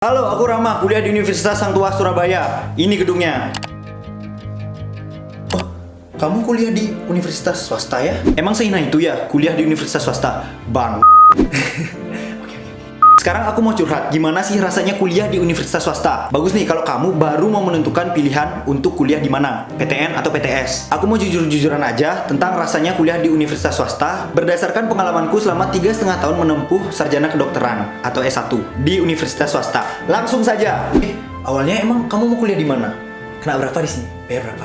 Halo, aku Rama, kuliah di Universitas Sang Tua Surabaya. Ini gedungnya. Oh, kamu kuliah di universitas swasta ya? Emang sehina itu ya, kuliah di universitas swasta? Bang. Sekarang aku mau curhat, gimana sih rasanya kuliah di universitas swasta? Bagus nih kalau kamu baru mau menentukan pilihan untuk kuliah di mana, PTN atau PTS. Aku mau jujur-jujuran aja tentang rasanya kuliah di universitas swasta berdasarkan pengalamanku selama 3,5 tahun menempuh sarjana kedokteran atau S1 di universitas swasta. Langsung saja. Awalnya emang kamu mau kuliah di mana? Kena berapa di sini? Bayar berapa?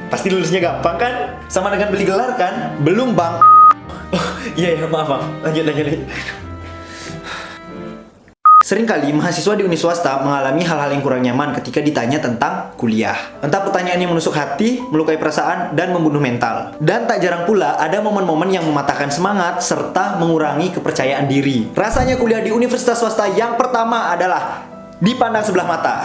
Pasti lulusnya gampang kan? Sama dengan beli gelar kan? Belum bang. Oh iya maaf bang. Lanjut. Seringkali mahasiswa di uni swasta mengalami hal-hal yang kurang nyaman ketika ditanya tentang kuliah. Entah pertanyaan yang menusuk hati, melukai perasaan, dan membunuh mental. Dan tak jarang pula ada momen-momen yang mematahkan semangat serta mengurangi kepercayaan diri. Rasanya kuliah di universitas swasta yang pertama adalah dipandang sebelah mata.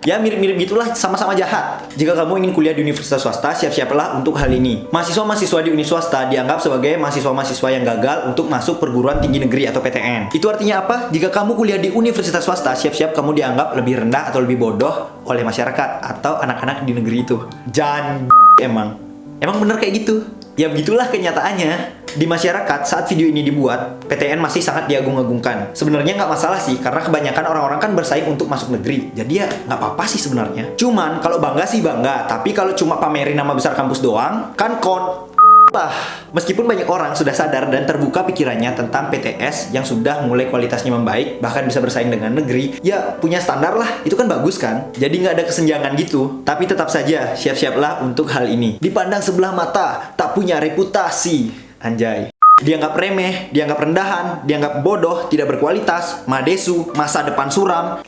Ya mirip-mirip gitulah, sama-sama jahat. Jika kamu ingin kuliah di universitas swasta, siap-siaplah untuk hal ini. Mahasiswa-mahasiswa di uni swasta dianggap sebagai mahasiswa-mahasiswa yang gagal untuk masuk perguruan tinggi negeri atau PTN. Itu artinya apa? Jika kamu kuliah di universitas swasta, siap-siap kamu dianggap lebih rendah atau lebih bodoh oleh masyarakat atau anak-anak di negeri itu. Jangan Emang bener kayak gitu? Ya begitulah kenyataannya. Di masyarakat saat video ini dibuat, PTN masih sangat diagung-agungkan. Sebenarnya nggak masalah sih, karena kebanyakan orang-orang kan bersaing untuk masuk negeri. Jadi ya nggak apa-apa sih sebenarnya. Cuman kalau bangga sih bangga, tapi kalau cuma pamerin nama besar kampus doang, kan lah. Meskipun banyak orang sudah sadar dan terbuka pikirannya tentang PTS yang sudah mulai kualitasnya membaik, bahkan bisa bersaing dengan negeri, ya punya standar lah, itu kan bagus kan? Jadi nggak ada kesenjangan gitu. Tapi tetap saja, siap-siaplah untuk hal ini. Dipandang sebelah mata, tak punya reputasi. Anjay. Dianggap remeh, dianggap rendahan, dianggap bodoh, tidak berkualitas, madesu, masa depan suram.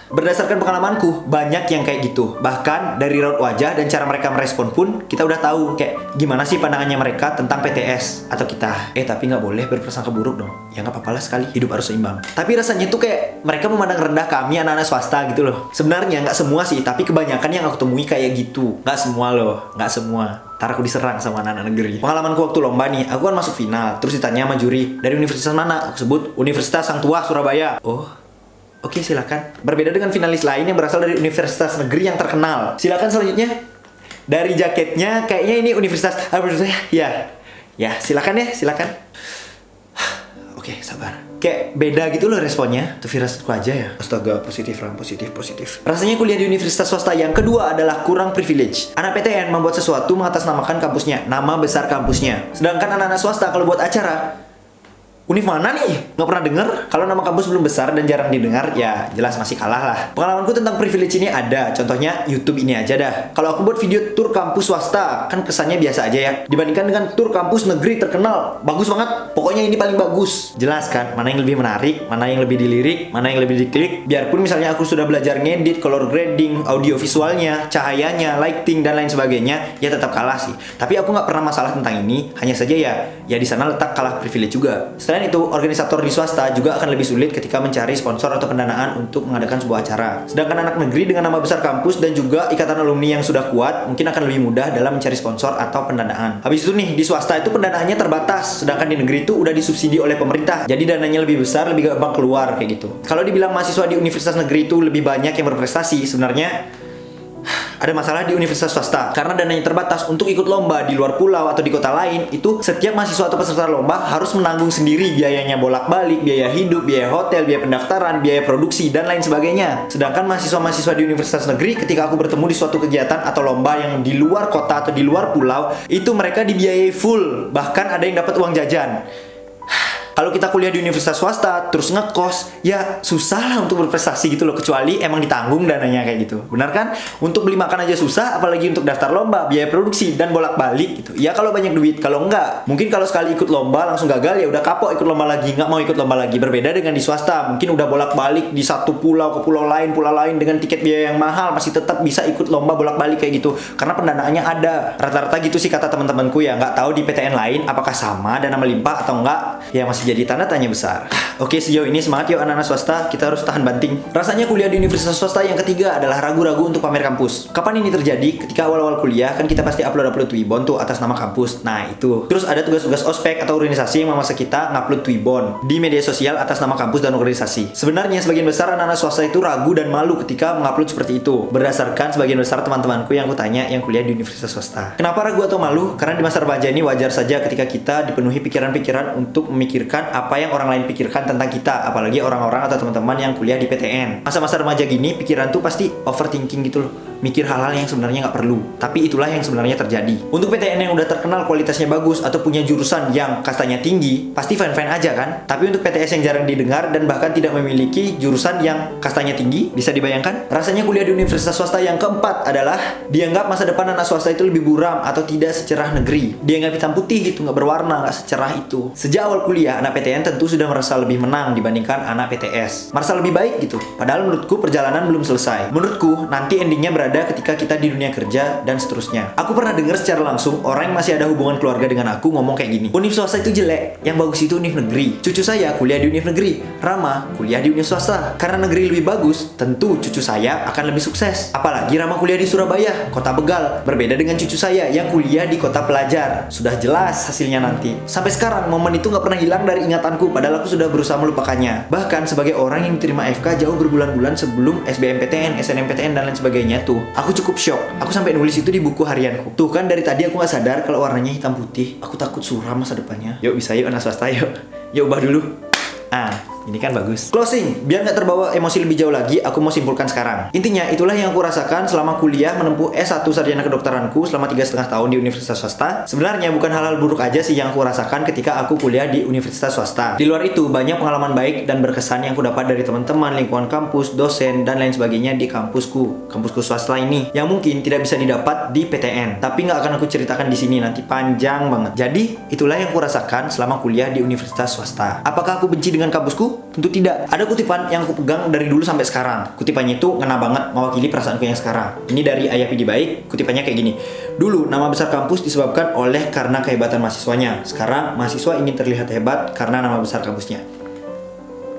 Berdasarkan pengalamanku, banyak yang kayak gitu. Bahkan dari raut wajah dan cara mereka merespon pun, kita udah tahu kayak gimana sih pandangannya mereka tentang PTS atau kita. Tapi nggak boleh berprasangka buruk dong. Ya nggak apa-apa lah sekali, hidup harus seimbang. Tapi rasanya tuh kayak mereka memandang rendah kami anak-anak swasta gitu loh. Sebenarnya nggak semua sih, tapi kebanyakan yang aku temui kayak gitu. Nggak semua loh, nggak semua. Ntar aku diserang sama anak-anak negeri. Pengalamanku waktu lomba nih, aku kan masuk final. Terus ditanya sama juri, dari universitas mana? Aku sebut Universitas Sang Tua Surabaya. Oh, oke, silakan. Berbeda dengan finalis lain yang berasal dari universitas negeri yang terkenal. Silakan selanjutnya. Dari jaketnya kayaknya ini universitas ya, silakan ya, silakan. Oke, sabar. Kayak beda gitu loh responnya. Tuh firasatku aja ya. Astaga, positif. Rasanya kuliah di universitas swasta yang kedua adalah kurang privilege. Anak PTN membuat sesuatu mengatasnamakan kampusnya, nama besar kampusnya. Sedangkan anak-anak swasta kalau buat acara, Univ mana nih? Nggak pernah denger? Kalau nama kampus belum besar dan jarang didengar, ya jelas masih kalah lah. Pengalamanku tentang privilege ini ada. Contohnya YouTube ini aja dah. Kalau aku buat video tur kampus swasta, kan kesannya biasa aja ya. Dibandingkan dengan tur kampus negeri terkenal, bagus banget. Pokoknya ini paling bagus. Jelas kan? Mana yang lebih menarik, mana yang lebih dilirik, mana yang lebih diklik. Biarpun misalnya aku sudah belajar ngedit, color grading, audio visualnya, cahayanya, lighting, dan lain sebagainya, ya tetap kalah sih. Tapi aku nggak pernah masalah tentang ini. Hanya saja ya di sana letak kalah privilege juga. Selain itu, organisator di swasta juga akan lebih sulit ketika mencari sponsor atau pendanaan untuk mengadakan sebuah acara. Sedangkan anak negeri dengan nama besar kampus dan juga ikatan alumni yang sudah kuat mungkin akan lebih mudah dalam mencari sponsor atau pendanaan. Habis itu nih, di swasta itu pendanaannya terbatas, sedangkan di negeri itu udah disubsidi oleh pemerintah. Jadi dananya lebih besar, lebih gampang keluar kayak gitu. Kalau dibilang mahasiswa di universitas negeri itu lebih banyak yang berprestasi, sebenarnya ada masalah di universitas swasta karena dananya terbatas. Untuk ikut lomba di luar pulau atau di kota lain, itu setiap mahasiswa atau peserta lomba harus menanggung sendiri biayanya, bolak-balik, biaya hidup, biaya hotel, biaya pendaftaran, biaya produksi, dan lain sebagainya. Sedangkan mahasiswa-mahasiswa di universitas negeri, ketika aku bertemu di suatu kegiatan atau lomba yang di luar kota atau di luar pulau, itu mereka dibiayai full, bahkan ada yang dapat uang jajan. Kalau kita kuliah di universitas swasta, terus ngekos, ya susah lah untuk berprestasi gitu loh. Kecuali emang ditanggung dananya kayak gitu. Benar kan? Untuk beli makan aja susah, apalagi untuk daftar lomba, biaya produksi, dan bolak-balik gitu. Ya kalau banyak duit, kalau enggak, mungkin kalau sekali ikut lomba langsung gagal, ya udah kapok ikut lomba lagi, nggak mau ikut lomba lagi. Berbeda dengan di swasta, mungkin udah bolak-balik di satu pulau ke pulau lain dengan tiket biaya yang mahal, masih tetap bisa ikut lomba bolak-balik kayak gitu. Karena pendanaannya ada. Rata-rata gitu sih kata teman-temanku ya. Nggak tahu di PTN lain apakah sama dana melimpah atau enggak. Ya masih masih jadi tanda tanya besar. Oke, sejauh ini semangat yuk anak-anak swasta, kita harus tahan banting. Rasanya kuliah di universitas swasta yang ketiga adalah ragu-ragu untuk pamer kampus. Kapan ini terjadi? Ketika awal-awal kuliah kan kita pasti upload Twibbon tuh atas nama kampus. Nah itu. Terus ada tugas-tugas ospek atau organisasi yang memaksa kita ngupload Twibbon di media sosial atas nama kampus dan organisasi. Sebenarnya sebagian besar anak-anak swasta itu ragu dan malu ketika mengupload seperti itu. Berdasarkan sebagian besar teman-temanku yang aku tanya yang kuliah di universitas swasta. Kenapa ragu atau malu? Karena di masa remaja ini wajar saja ketika kita dipenuhi pikiran-pikiran untuk memikirkan apa yang orang lain pikirkan tentang kita, apalagi orang-orang atau teman-teman yang kuliah di PTN. Masa-masa remaja gini, pikiran tuh pasti overthinking gitu loh. Mikir hal-hal yang sebenarnya nggak perlu, tapi itulah yang sebenarnya terjadi. Untuk PTN yang udah terkenal kualitasnya bagus atau punya jurusan yang kastanya tinggi, pasti fine-fine aja kan? Tapi untuk PTS yang jarang didengar dan bahkan tidak memiliki jurusan yang kastanya tinggi, bisa dibayangkan? Rasanya kuliah di universitas swasta yang keempat adalah dianggap masa depan anak swasta itu lebih buram atau tidak secerah negeri. Dianggap hitam putih gitu, nggak berwarna, nggak secerah itu. Sejak awal kuliah, anak PTN tentu sudah merasa lebih menang dibandingkan anak PTS. Merasa lebih baik gitu. Padahal menurutku perjalanan belum selesai. Menurutku, nanti endingnya berada ketika kita di dunia kerja dan seterusnya. Aku pernah dengar secara langsung orang yang masih ada hubungan keluarga dengan aku ngomong kayak gini. Univ swasta itu jelek, yang bagus itu univ negeri. Cucu saya kuliah di univ negeri, Rama kuliah di univ swasta. Karena negeri lebih bagus, tentu cucu saya akan lebih sukses. Apalagi Rama kuliah di Surabaya, kota begal. Berbeda dengan cucu saya yang kuliah di kota pelajar. Sudah jelas hasilnya nanti. Sampai sekarang momen itu nggak pernah hilang dari ingatanku, padahal aku sudah berusaha melupakannya. Bahkan sebagai orang yang diterima FK jauh berbulan-bulan sebelum SBMPTN, SNMPTN dan lain sebagainya tuh, aku cukup shock. Aku sampai nulis itu di buku harianku. Tuh kan dari tadi aku nggak sadar kalau warnanya hitam putih. Aku takut suram masa depannya. Yuk bisa yuk anak swasta yuk. Yuk ubah dulu. Ini kan bagus. Closing, biar nggak terbawa emosi lebih jauh lagi, aku mau simpulkan sekarang. Intinya, itulah yang aku rasakan selama kuliah menempuh S1 sarjana kedokteranku selama 3,5 tahun di universitas swasta. Sebenarnya bukan hal-hal buruk aja sih yang aku rasakan ketika aku kuliah di universitas swasta. Di luar itu, banyak pengalaman baik dan berkesan yang aku dapat dari teman-teman, lingkungan kampus, dosen, dan lain sebagainya di kampusku swasta ini, yang mungkin tidak bisa didapat di PTN. Tapi nggak akan aku ceritakan di sini, nanti panjang banget. Jadi, itulah yang aku rasakan selama kuliah di universitas swasta. Apakah aku benci dengan kampusku? Tentu tidak. Ada kutipan yang aku pegang dari dulu sampai sekarang. Kutipannya itu ngena banget mewakili perasaanku yang sekarang. Ini dari Ayah Pidi Baik. Kutipannya kayak gini. Dulu nama besar kampus disebabkan oleh karena kehebatan mahasiswanya. Sekarang mahasiswa ingin terlihat hebat karena nama besar kampusnya.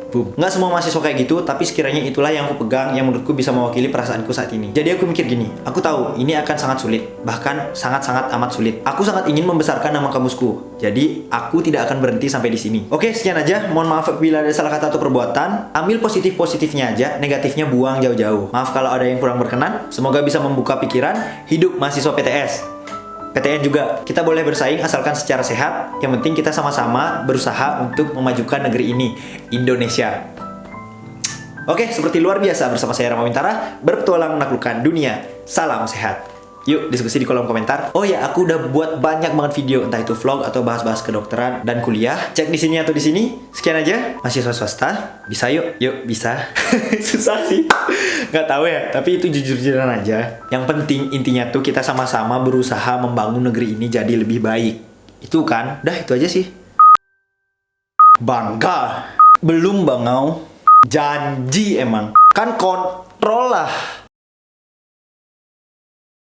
Boom. Nggak semua mahasiswa kayak gitu, tapi sekiranya itulah yang aku pegang yang menurutku bisa mewakili perasaanku saat ini. Jadi aku mikir gini, aku tahu ini akan sangat sulit, bahkan sangat-sangat amat sulit. Aku sangat ingin membesarkan nama kampusku, jadi aku tidak akan berhenti sampai di sini. Oke, sekian aja. Mohon maaf bila ada salah kata atau perbuatan. Ambil positif-positifnya aja, negatifnya buang jauh-jauh. Maaf kalau ada yang kurang berkenan. Semoga bisa membuka pikiran. Hidup mahasiswa PTS. PTN juga, kita boleh bersaing asalkan secara sehat. Yang penting kita sama-sama berusaha untuk memajukan negeri ini, Indonesia. Oke, seperti luar biasa bersama saya Rama Wintara, berpetualang menaklukkan dunia. Salam sehat. Yuk diskusi di kolom komentar. Oh ya, aku udah buat banyak banget video, entah itu vlog atau bahas-bahas kedokteran dan kuliah. Cek di sini atau di sini. Sekian aja. Mahasiswa swasta, bisa yuk, bisa. Susah sih, nggak tahu ya. Tapi itu jujur-jujuran aja. Yang penting intinya tuh kita sama-sama berusaha membangun negeri ini jadi lebih baik. Itu kan, dah itu aja sih. Bangga, belum bangau. Janji emang. Kan kontrol lah.